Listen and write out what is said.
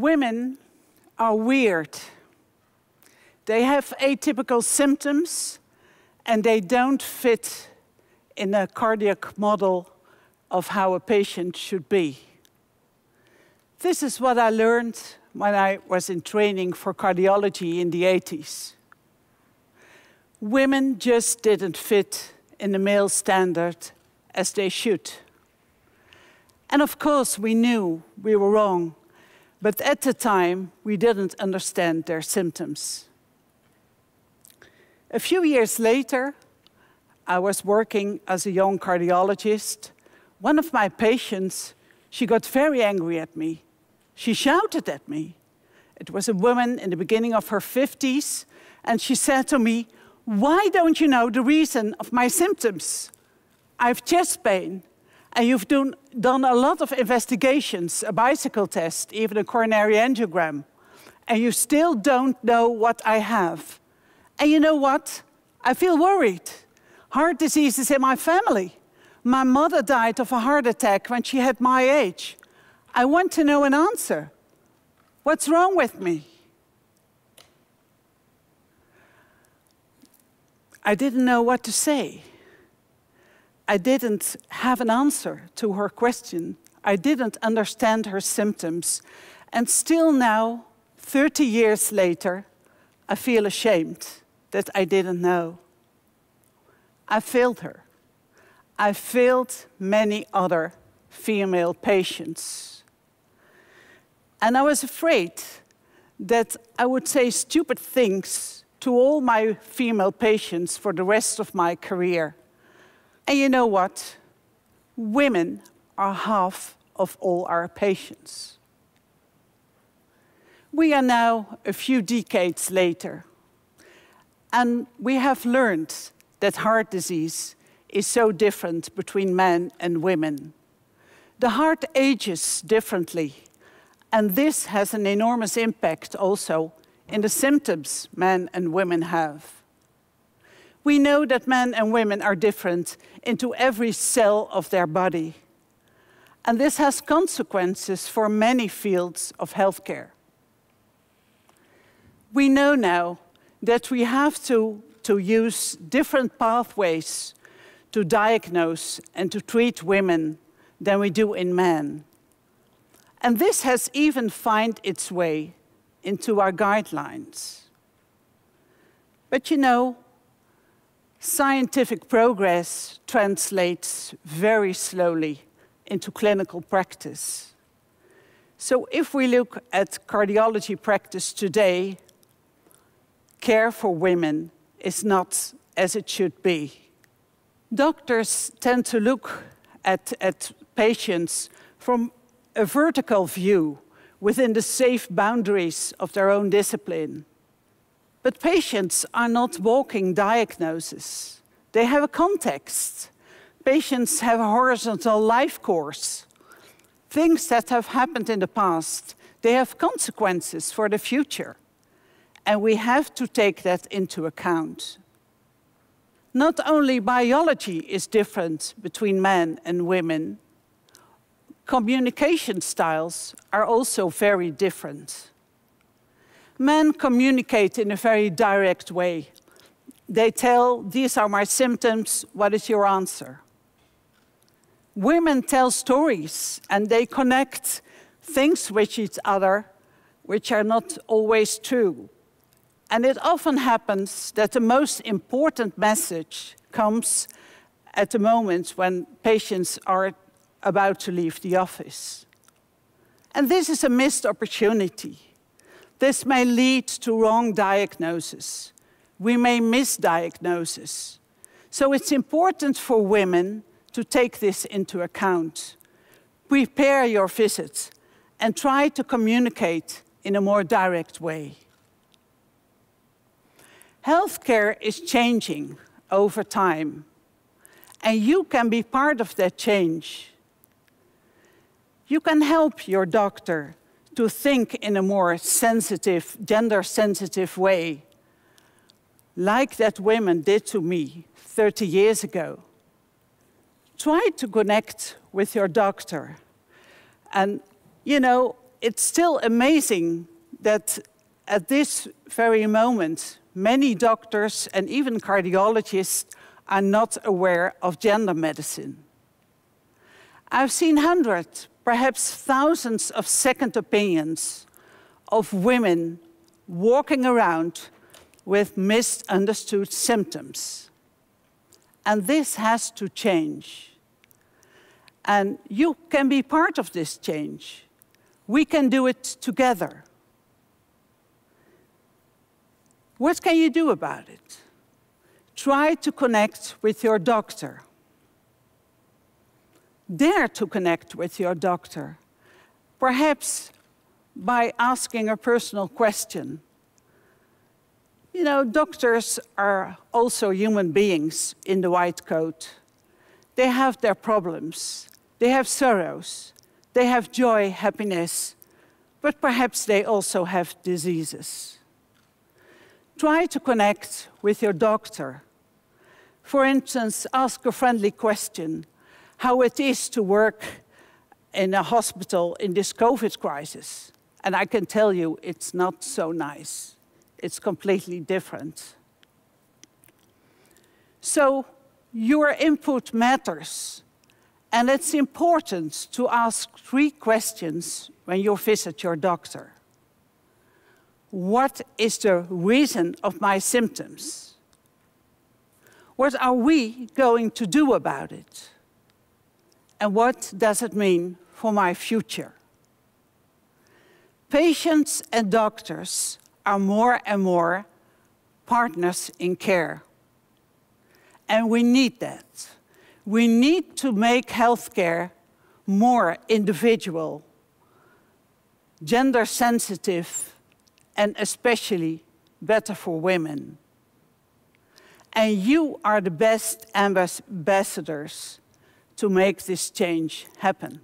Women are weird. They have atypical symptoms, and they don't fit in a cardiac model of how a patient should be. This is what I learned when I was in training for cardiology in the 80s. Women just didn't fit in the male standard as they should. And of course, we knew we were wrong, but at the time, we didn't understand their symptoms. A few years later, I was working as a young cardiologist. One of my patients, she got very angry at me. She shouted at me. It was a woman in the beginning of her 50s, and she said to me, "Why don't you know the reason of my symptoms? I have chest pain, and you've done a lot of investigations, a bicycle test, even a coronary angiogram, and you still don't know what I have. And you know what? I feel worried. Heart disease is in my family. My mother died of a heart attack when she had my age. I want to know an answer. What's wrong with me?" I didn't know what to say. I didn't have an answer to her question. I didn't understand her symptoms. And still now, 30 years later, I feel ashamed that I didn't know. I failed her. I failed many other female patients. And I was afraid that I would say stupid things to all my female patients for the rest of my career. And you know what? Women are half of all our patients. We are now a few decades later, and we have learned that heart disease is so different between men and women. The heart ages differently, and this has an enormous impact also in the symptoms men and women have. We know that men and women are different into every cell of their body, and this has consequences for many fields of healthcare. We know now that we have to use different pathways to diagnose and to treat women than we do in men. And this has even found its way into our guidelines. But you know, scientific progress translates very slowly into clinical practice. So if we look at cardiology practice today, care for women is not as it should be. Doctors tend to look at patients from a vertical view within the safe boundaries of their own discipline. But patients are not walking diagnoses. They have a context. Patients have a horizontal life course. Things that have happened in the past, they have consequences for the future. And we have to take that into account. Not only biology is different between men and women, communication styles are also very different. Men communicate in a very direct way. They tell, "These are my symptoms, what is your answer?" Women tell stories, and they connect things with each other which are not always true. And it often happens that the most important message comes at the moment when patients are about to leave the office. And this is a missed opportunity. This may lead to wrong diagnosis. We may misdiagnose. So it's important for women to take this into account. Prepare your visit and try to communicate in a more direct way. Healthcare is changing over time, and you can be part of that change. You can help your doctor to think in a more sensitive, gender-sensitive way, like that woman did to me 30 years ago. Try to connect with your doctor. And, you know, it's still amazing that at this very moment, many doctors and even cardiologists are not aware of gender medicine. I've seen hundreds, perhaps thousands of second opinions of women walking around with misunderstood symptoms. And this has to change. And you can be part of this change. We can do it together. What can you do about it? Try to connect with your doctor. Dare to connect with your doctor, perhaps by asking a personal question. You know, doctors are also human beings in the white coat. They have their problems, they have sorrows, they have joy, happiness, but perhaps they also have diseases. Try to connect with your doctor. For instance, ask a friendly question, how it is to work in a hospital in this COVID crisis. And I can tell you, it's not so nice. It's completely different. So your input matters. And it's important to ask 3 questions when you visit your doctor. What is the reason of my symptoms? What are we going to do about it? And what does it mean for my future? Patients and doctors are more and more partners in care. And we need that. We need to make healthcare more individual, gender sensitive, and especially better for women. And you are the best ambassadors to make this change happen.